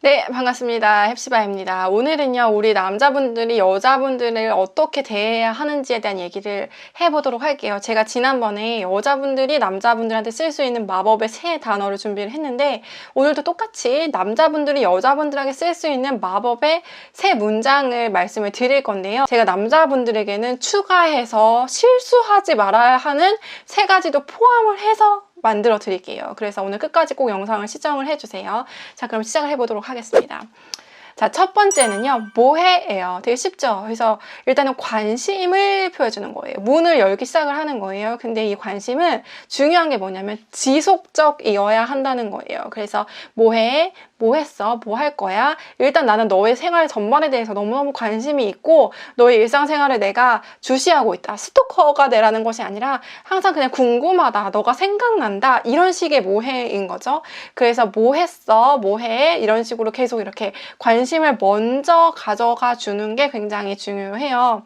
네, 반갑습니다. 헵시바입니다. 오늘은요, 우리 남자분들이 여자분들을 어떻게 대해야 하는지에 대한 얘기를 해보도록 할게요. 제가 지난번에 여자분들이 남자분들한테 쓸 수 있는 마법의 세 단어를 준비를 했는데, 오늘도 똑같이 남자분들이 여자분들에게 쓸 수 있는 마법의 세 문장을 말씀을 드릴 건데요. 제가 남자분들에게는 추가해서 실수하지 말아야 하는 세 가지도 포함을 해서 만들어 드릴게요. 그래서 오늘 끝까지 꼭 영상을 시청을 해주세요. 자, 그럼 시작을 해보도록 하겠습니다. 자, 첫 번째는요, 뭐해예요. 되게 쉽죠? 그래서 일단은 관심을 표해주는 거예요. 문을 열기 시작을 하는 거예요. 근데 이 관심은 중요한 게 뭐냐면 지속적이어야 한다는 거예요. 그래서 뭐해? 뭐 했어? 뭐 할 거야? 일단 나는 너의 생활 전반에 대해서 너무너무 관심이 있고 너의 일상생활을 내가 주시하고 있다. 스토커가 되라는 것이 아니라 항상 그냥 궁금하다. 너가 생각난다. 이런 식의 뭐해인 거죠. 그래서 뭐 했어? 뭐 해? 이런 식으로 계속 이렇게 관심을 먼저 가져가 주는 게 굉장히 중요해요.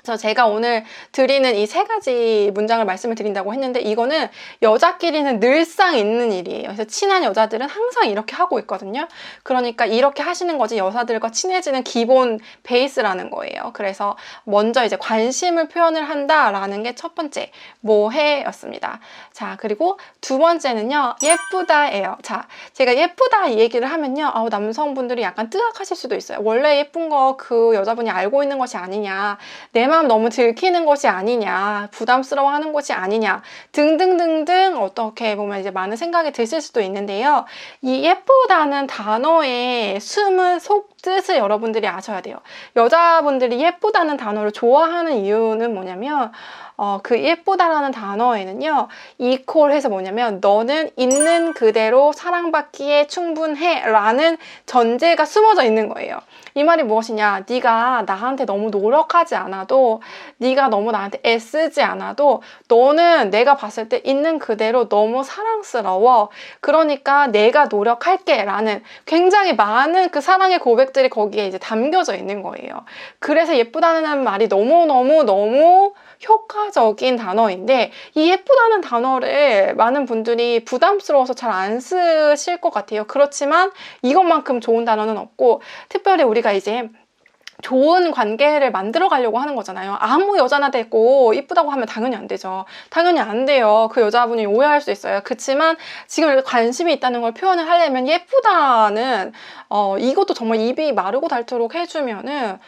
그래서 제가 오늘 드리는 이 세 가지 문장을 말씀을 드린다고 했는데 이거는 여자끼리는 늘상 있는 일이에요. 그래서 친한 여자들은 항상 이렇게 하고 있거든요. 그러니까 이렇게 하시는 거지 여자들과 친해지는 기본 베이스라는 거예요. 그래서 먼저 이제 관심을 표현을 한다라는 게 첫 번째 뭐해였습니다. 자, 그리고 두 번째는요, 예쁘다예요. 자, 제가 예쁘다 이 얘기를 하면요, 남성분들이 약간 뜨악하실 수도 있어요. 원래 예쁜 거 그 여자분이 알고 있는 것이 아니냐, 내 마음 너무 들키는 것이 아니냐, 부담스러워하는 것이 아니냐 등등등등 어떻게 보면 이제 많은 생각이 드실 수도 있는데요. 이 예쁘다는 단어의 숨은 속뜻을 여러분들이 아셔야 돼요. 여자분들이 예쁘다는 단어를 좋아하는 이유는 뭐냐면 그 예쁘다라는 단어에는요, 이퀄해서 뭐냐면 너는 있는 그대로 사랑받기에 충분해 라는 전제가 숨어져 있는 거예요. 이 말이 무엇이냐, 네가 나한테 너무 노력하지 않아도, 네가 너무 나한테 애쓰지 않아도 너는 내가 봤을 때 있는 그대로 너무 사랑스러워. 그러니까 내가 노력할게 라는 굉장히 많은 그 사랑의 고백들이 거기에 이제 담겨져 있는 거예요. 그래서 예쁘다는 말이 너무 효과적인 단어인데, 이 예쁘다는 단어를 많은 분들이 부담스러워서 잘 안 쓰실 것 같아요. 그렇지만 이것만큼 좋은 단어는 없고, 특별히 우리가 이제 좋은 관계를 만들어 가려고 하는 거잖아요. 아무 여자나 되고 이쁘다고 하면 당연히 안 되죠. 당연히 안 돼요. 그 여자분이 오해할 수 있어요. 그렇지만 지금 관심이 있다는 걸 표현을 하려면 예쁘다는 이것도 정말 입이 마르고 닳도록 해주면은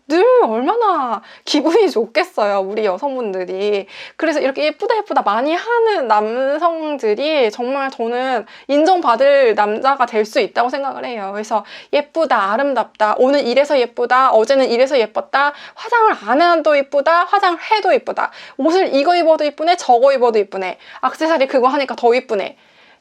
늘 얼마나 기분이 좋겠어요, 우리 여성분들이. 그래서 이렇게 예쁘다 많이 하는 남성들이 정말 저는 인정받을 남자가 될 수 있다고 생각을 해요. 그래서 예쁘다, 아름답다, 오늘 이래서 예쁘다, 어제는 이래서 예뻤다, 화장을 안 해도 예쁘다, 화장을 해도 예쁘다, 옷을 이거 입어도 예쁘네, 저거 입어도 예쁘네, 액세서리 그거 하니까 더 예쁘네.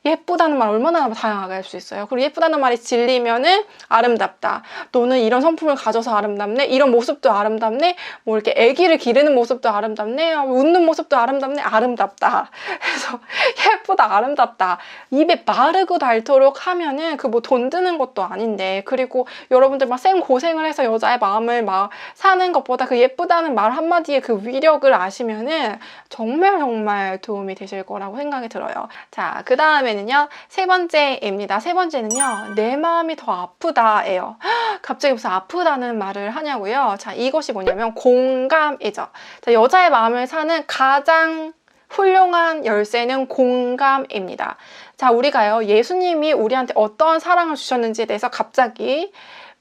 예쁘다는 말 얼마나 다양하게 할 수 있어요. 그리고 예쁘다는 말이 질리면은 아름답다. 너는 이런 성품을 가져서 아름답네. 이런 모습도 아름답네. 뭐 이렇게 아기를 기르는 모습도 아름답네. 웃는 모습도 아름답네. 아름답다. 그래서 예쁘다, 아름답다. 입에 마르고 닳도록 하면은 그 뭐 돈 드는 것도 아닌데, 그리고 여러분들 막 생 고생을 해서 여자의 마음을 막 사는 것보다 그 예쁘다는 말 한마디에 그 위력을 아시면은 정말 도움이 되실 거라고 생각이 들어요. 자, 그 다음에는요, 세 번째입니다. 세 번째는요, 내 마음이 더 아프다예요. 갑자기 무슨 아프다는 말을 하냐고요? 자, 이것이 뭐냐면 공감이죠. 자, 여자의 마음을 사는 가장 훌륭한 열쇠는 공감입니다. 자, 우리가요, 예수님이 우리한테 어떤 사랑을 주셨는지에 대해서 갑자기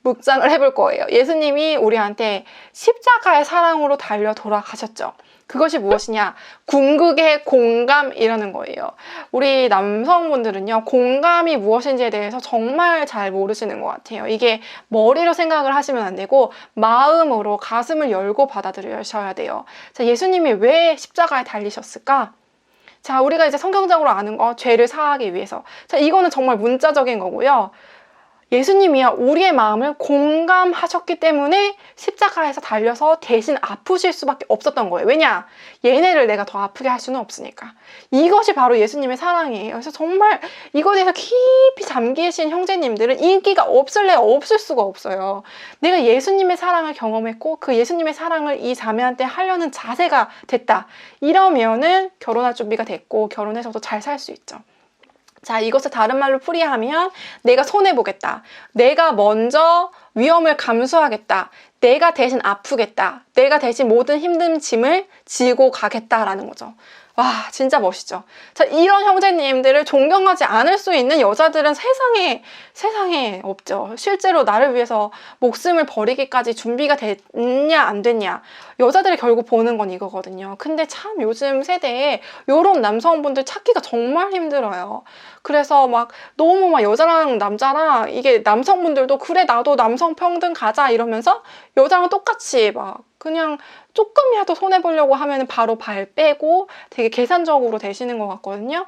묵상을 해볼 거예요. 예수님이 우리한테 십자가의 사랑으로 달려 돌아가셨죠. 그것이 무엇이냐? 궁극의 공감이라는 거예요. 우리 남성분들은요, 공감이 무엇인지에 대해서 정말 잘 모르시는 것 같아요. 이게 머리로 생각을 하시면 안 되고 마음으로, 가슴을 열고 받아들여셔야 돼요. 자, 예수님이 왜 십자가에 달리셨을까? 자, 우리가 이제 성경적으로 아는 거, 죄를 사하기 위해서. 자, 이거는 정말 문자적인 거고요. 예수님이요, 우리의 마음을 공감하셨기 때문에 십자가에서 달려서 대신 아프실 수밖에 없었던 거예요. 왜냐? 얘네를 내가 더 아프게 할 수는 없으니까. 이것이 바로 예수님의 사랑이에요. 그래서 정말 이거에 대해서 깊이 잠기신 형제님들은 인기가 없을래 없을 수가 없어요. 내가 예수님의 사랑을 경험했고 그 예수님의 사랑을 이 자매한테 하려는 자세가 됐다. 이러면은 결혼할 준비가 됐고 결혼해서도 잘 살 수 있죠. 자, 이것을 다른 말로 풀이하면 내가 손해보겠다. 내가 먼저 위험을 감수하겠다. 내가 대신 아프겠다. 내가 대신 모든 힘든 짐을 지고 가겠다라는 거죠. 와, 진짜 멋있죠. 자, 이런 형제님들을 존경하지 않을 수 있는 여자들은 세상에 없죠. 실제로 나를 위해서 목숨을 버리기까지 준비가 됐냐 안 됐냐, 여자들이 결국 보는 건 이거거든요. 근데 참 요즘 세대에 이런 남성분들 찾기가 정말 힘들어요. 그래서 막 너무 막 여자랑 남자랑, 이게 남성분들도 그래 나도 남성 평등 가자 이러면서 여자랑 똑같이 막 그냥 조금이라도 손해보려고 하면 바로 발 빼고 되게 계산적으로 되시는 것 같거든요.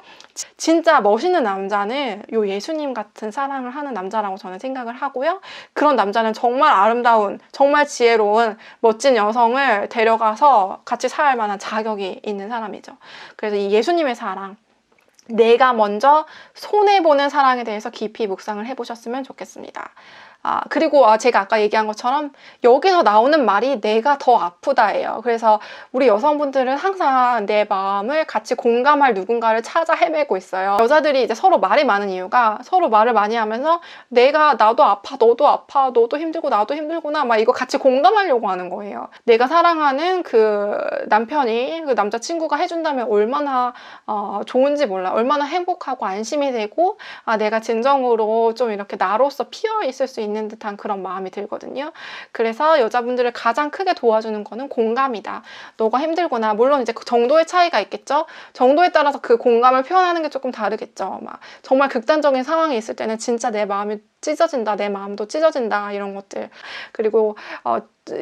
진짜 멋있는 남자는 요 예수님 같은 사랑을 하는 남자라고 저는 생각을 하고요. 그런 남자는 정말 아름다운, 정말 지혜로운 멋진 여성을 데려가서 같이 살 만한 자격이 있는 사람이죠. 그래서 이 예수님의 사랑, 내가 먼저 손해보는 사랑에 대해서 깊이 묵상을 해보셨으면 좋겠습니다. 그리고 제가 아까 얘기한 것처럼 여기서 나오는 말이 내가 더 아프다예요. 그래서 우리 여성분들은 항상 내 마음을 같이 공감할 누군가를 찾아 헤매고 있어요. 여자들이 이제 서로 말이 많은 이유가, 서로 말을 많이 하면서 나도 아파, 너도 아파, 너도 힘들고 나도 힘들구나, 막 이거 같이 공감하려고 하는 거예요. 내가 사랑하는 그 남편이, 그 남자친구가 해준다면 얼마나 좋은지 몰라. 얼마나 행복하고 안심이 되고, 내가 진정으로 좀 이렇게 나로서 피어 있을 수 있는 듯한 그런 마음이 들거든요. 그래서 여자분들을 가장 크게 도와주는 거는 공감이다. 너가 힘들구나. 물론 이제 그 정도의 차이가 있겠죠. 정도에 따라서 그 공감을 표현하는 게 조금 다르겠죠. 막 정말 극단적인 상황이 있을 때는 진짜 내 마음이 찢어진다, 내 마음도 찢어진다, 이런 것들. 그리고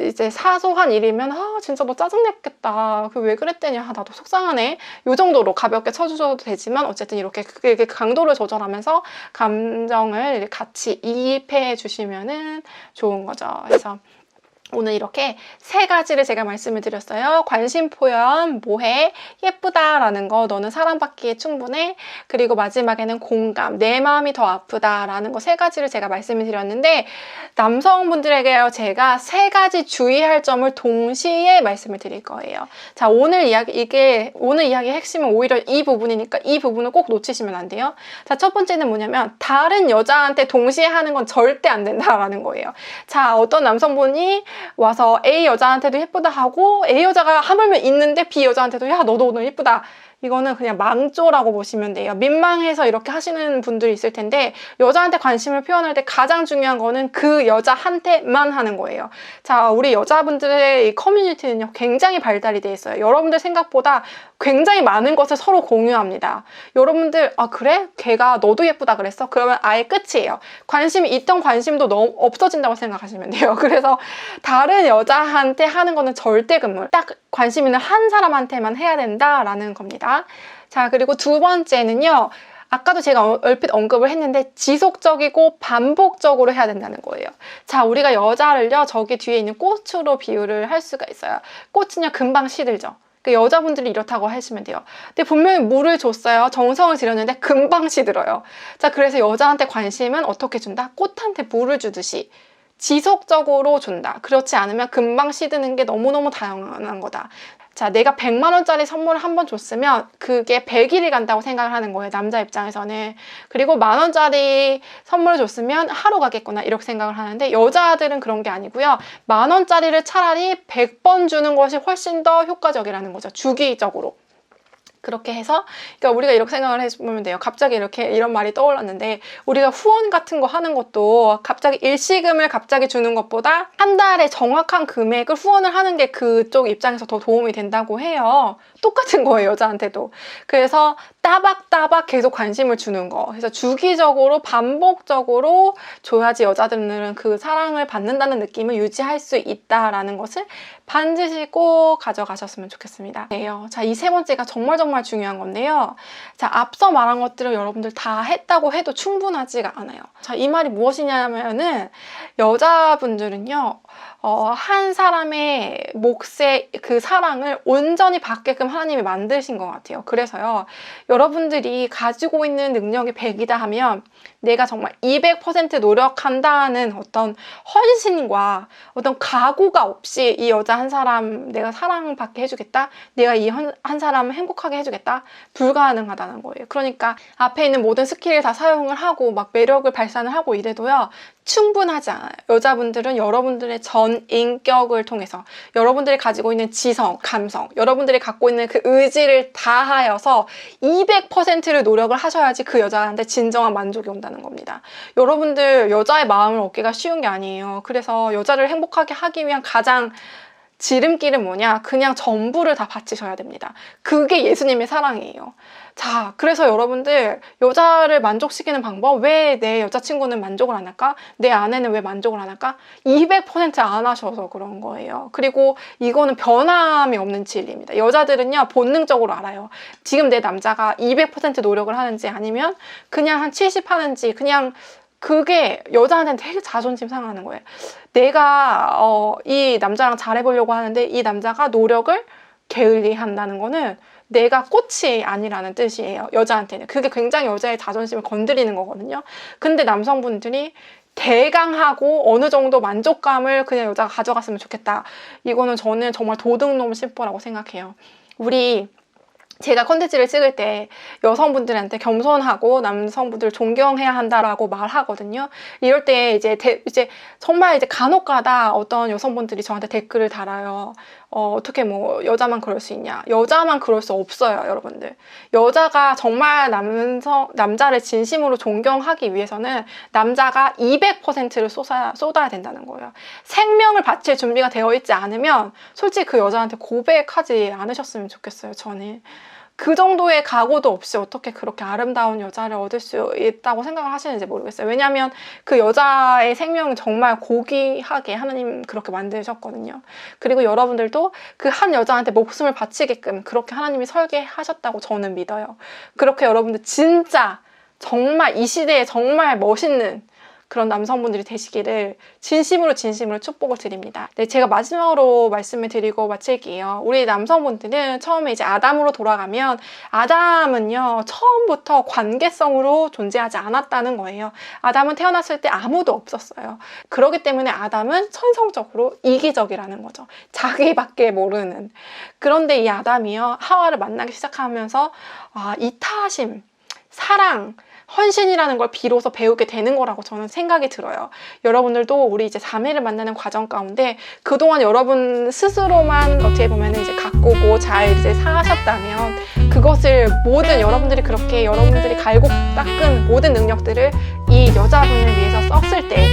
이제 사소한 일이면 진짜 너 짜증냈겠다, 그 왜 그랬대냐, 나도 속상하네, 요 정도로 가볍게 쳐주셔도 되지만 어쨌든 이렇게 강도를 조절하면서 감정을 같이 이입해 주시면은 좋은 거죠. 그래서 오늘 이렇게 3가지를 제가 말씀을 드렸어요. 관심 표현, 뭐해, 예쁘다라는 거, 너는 사랑받기에 충분해, 그리고 마지막에는 공감, 내 마음이 더 아프다라는 거 3가지를 제가 말씀을 드렸는데, 남성분들에게 제가 3가지 주의할 점을 동시에 말씀을 드릴 거예요. 자, 오늘 이야기의 핵심은 오히려 이 부분이니까 이 부분을 꼭 놓치시면 안 돼요. 자, 첫 번째는 뭐냐면 다른 여자한테 동시에 하는 건 절대 안 된다라는 거예요. 자, 어떤 남성분이 와서 A 여자한테도 예쁘다 하고 A 여자가 하물며 있는데 B 여자한테도 야 너도 오늘 예쁘다, 이거는 그냥 망조라고 보시면 돼요. 민망해서 이렇게 하시는 분들이 있을 텐데, 여자한테 관심을 표현할 때 가장 중요한 거는 그 여자한테만 하는 거예요. 자, 우리 여자분들의 이 커뮤니티는요 굉장히 발달이 돼 있어요. 여러분들 생각보다 굉장히 많은 것을 서로 공유합니다. 여러분들 그래? 걔가 너도 예쁘다 그랬어? 그러면 아예 끝이에요. 관심이 있던 관심도 너무 없어진다고 생각하시면 돼요. 그래서 다른 여자한테 하는 거는 절대 금물, 딱 관심 있는 한 사람한테만 해야 된다라는 겁니다. 자, 그리고 2번째는요, 아까도 제가 얼핏 언급을 했는데 지속적이고 반복적으로 해야 된다는 거예요. 자, 우리가 여자를요 저기 뒤에 있는 꽃으로 비유를 할 수가 있어요. 꽃은요 금방 시들죠. 그 여자분들이 이렇다고 하시면 돼요. 근데 분명히 물을 줬어요. 정성을 들였는데 금방 시들어요. 자, 그래서 여자한테 관심은 어떻게 준다? 꽃한테 물을 주듯이 지속적으로 준다. 그렇지 않으면 금방 시드는 게 너무너무 당연한 거다. 자, 내가 100만 원짜리 선물을 한 번 줬으면 그게 100일이 간다고 생각을 하는 거예요, 남자 입장에서는. 그리고 10,000원짜리 선물을 줬으면 하루 가겠구나, 이렇게 생각을 하는데, 여자들은 그런 게 아니고요. 10,000원짜리를 차라리 100번 주는 것이 훨씬 더 효과적이라는 거죠, 주기적으로. 그렇게 해서, 그러니까 우리가 이렇게 생각을 해보면 돼요. 갑자기 이렇게 이런 말이 떠올랐는데, 우리가 후원 같은 거 하는 것도 갑자기 일시금을 갑자기 주는 것보다 한 달에 정확한 금액을 후원을 하는 게 그쪽 입장에서 더 도움이 된다고 해요. 똑같은 거예요, 여자한테도. 그래서 따박따박 계속 관심을 주는 거. 그래서 주기적으로 반복적으로 줘야지 여자들은 그 사랑을 받는다는 느낌을 유지할 수 있다라는 것을 반드시 꼭 가져가셨으면 좋겠습니다. 자, 이 3번째가 정말 중요한 건데요. 자, 앞서 말한 것들을 여러분들 다 했다고 해도 충분하지가 않아요. 자, 이 말이 무엇이냐면은, 여자분들은요 한 사람의 몫의 그 사랑을 온전히 받게끔 하나님이 만드신 것 같아요. 그래서요, 여러분들이 가지고 있는 능력이 100이다 하면 내가 정말 200% 노력한다는 어떤 헌신과 어떤 각오가 없이 이 여자 한 사람 내가 사랑받게 해주겠다, 내가 이 한 사람을 행복하게 해주겠다, 불가능하다는 거예요. 그러니까 앞에 있는 모든 스킬을 다 사용을 하고 막 매력을 발산을 하고 이래도요, 충분하지 않아요. 여자분들은 여러분들의 전 인격을 통해서 여러분들이 가지고 있는 지성, 감성, 여러분들이 갖고 있는 그 의지를 다하여서 200%를 노력을 하셔야지 그 여자한테 진정한 만족이 온다는 겁니다. 여러분들 여자의 마음을 얻기가 쉬운 게 아니에요. 그래서 여자를 행복하게 하기 위한 가장 지름길은 뭐냐? 그냥 전부를 다 바치셔야 됩니다. 그게 예수님의 사랑이에요. 자, 그래서 여러분들 여자를 만족시키는 방법, 왜 내 여자친구는 만족을 안 할까? 내 아내는 왜 만족을 안 할까? 200%안 하셔서 그런 거예요. 그리고 이거는 변함이 없는 진리입니다. 여자들은요, 본능적으로 알아요. 지금 내 남자가 200% 노력을 하는지 아니면 그냥 한 70 하는지, 그냥 그게 여자한테는 되게 자존심 상하는 거예요. 내가 이 남자랑 잘해보려고 하는데 이 남자가 노력을 게을리한다는 거는 내가 꽃이 아니라는 뜻이에요. 여자한테는. 그게 굉장히 여자의 자존심을 건드리는 거거든요. 근데 남성분들이 대강하고 어느 정도 만족감을 그냥 여자가 가져갔으면 좋겠다. 이거는 저는 정말 도둑놈 심보라고 생각해요. 제가 콘텐츠를 찍을 때 여성분들한테 겸손하고 남성분들을 존경해야 한다라고 말하거든요. 이럴 때 이제 정말 간혹가다 어떤 여성분들이 저한테 댓글을 달아요. 어떻게 뭐 여자만 그럴 수 있냐? 여자만 그럴 수 없어요, 여러분들. 여자가 정말 남자를 진심으로 존경하기 위해서는 남자가 200%를 쏟아야 된다는 거예요. 생명을 바칠 준비가 되어 있지 않으면 솔직히 그 여자한테 고백하지 않으셨으면 좋겠어요, 저는. 그 정도의 각오도 없이 어떻게 그렇게 아름다운 여자를 얻을 수 있다고 생각을 하시는지 모르겠어요. 왜냐하면 그 여자의 생명은 정말 고귀하게 하나님 그렇게 만드셨거든요. 그리고 여러분들도 그 한 여자한테 목숨을 바치게끔 그렇게 하나님이 설계하셨다고 저는 믿어요. 그렇게 여러분들 진짜 정말 이 시대에 정말 멋있는 그런 남성분들이 되시기를 진심으로 축복을 드립니다. 네, 제가 마지막으로 말씀을 드리고 마칠게요. 우리 남성분들은 처음에 이제 아담으로 돌아가면 아담은요, 처음부터 관계성으로 존재하지 않았다는 거예요. 아담은 태어났을 때 아무도 없었어요. 그렇기 때문에 아담은 천성적으로 이기적이라는 거죠. 자기밖에 모르는. 그런데 이 아담이요, 하와를 만나기 시작하면서 이타심, 사랑, 헌신이라는 걸 비로소 배우게 되는 거라고 저는 생각이 들어요. 여러분들도 우리 이제 자매를 만나는 과정 가운데 그동안 여러분 스스로만 어떻게 보면 이제 가꾸고 잘 이제 사셨다면 그것을 여러분들이 그렇게 여러분들이 갈고 닦은 모든 능력들을 이 여자분을 위해서 썼을 때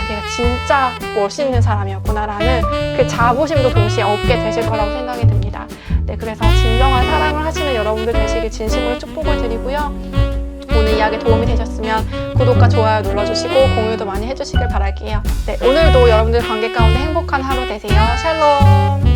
내가 진짜 멋있는 사람이었구나라는 그 자부심도 동시에 얻게 되실 거라고 생각이 듭니다. 네, 그래서 진정한 사랑을 하시는 여러분들 되시길 진심으로 축복을 드리고요. 오늘 이야기 도움이 되셨으면 구독과 좋아요 눌러주시고 공유도 많이 해주시길 바랄게요. 네, 오늘도 여러분들 관계 가운데 행복한 하루 되세요. 샬롬!